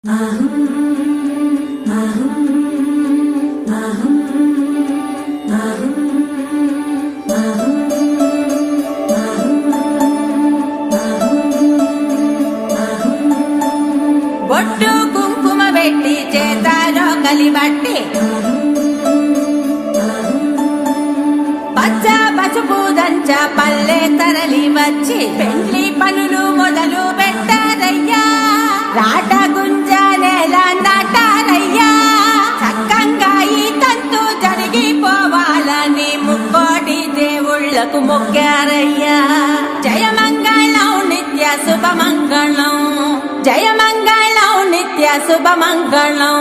బొట్టు కుంకుమ పెట్టి చేతారో కలిబట్టి పచ్చ పసుపు దంచ పల్లె తరలి వచ్చి పెండ్లి పనులు మొదలు పెట్టారయ్యా. రాట గుంజ నేల నాటారయ్యా. చక్కంగా ఈ తంతు జరిగిపోవాలని ముక్కోటి దేవుళ్లకు మొక్కారయ్యా. జయమంగళం నిత్య శుభమంగళం, జయమంగళం నిత్య శుభమంగళం.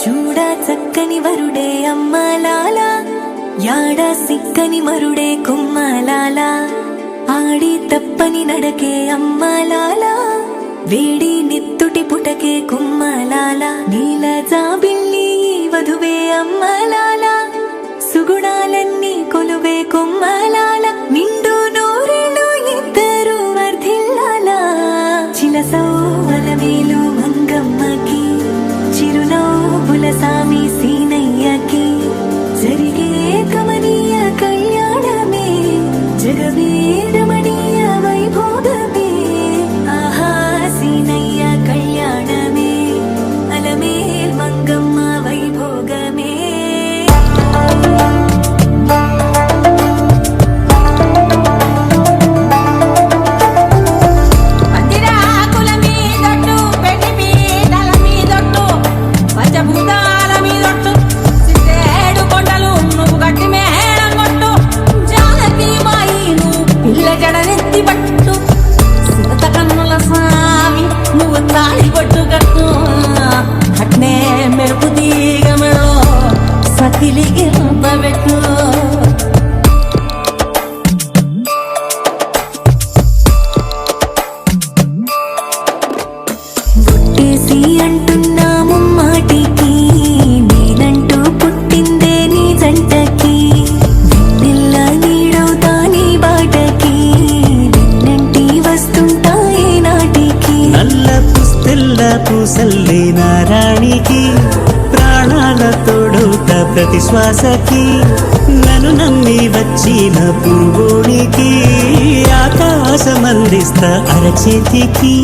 చూడ చక్కని వరుడే అమ్మలాల, యాడ సిక్కని మరుడే కుమ్మలాల. ఆడి తప్పని నడకే అమ్మలాల, వేడి నెత్తుటి పుటకే కుమ్మలాల. నీల జాబిల్లి వధువే అమ్మలాల, సుగుణాలన్నీ కొలువే కుమ్మలాల. నిండు నూరేళ్ళు ఇద్దరు వర్ధిల్లాల. చిలసౌవల వేలు మంగమ్మకి, చిరునవ్వుల సామి సీనయ్యకి. జరిగే కమనీయ కళ్యాణమే, జగమే రమణీయ వైభోగమే. ఆహా సీనయ్య కళ్యాణమే, అలమేల్ మంగమ్మ వైభోగమే. బుట్టేసి అంటున్నాము మాటికి, నేనంటూ పుట్టిందే నీ జంటకి. వెన్నెల్ల నీడవుతా నీ బాటకి, వెన్నంటి వస్తుంటాయి నాటికి. నల్ల పుస్తెల్ల పూసల్లే నారాణికి, ప్రాణాల తోడవుత ప్రతి శ్వాసకి. నన్ను నమ్మి వచ్చిన పూవోనికి, ఆకాశమందిస్తా అరచేతికి.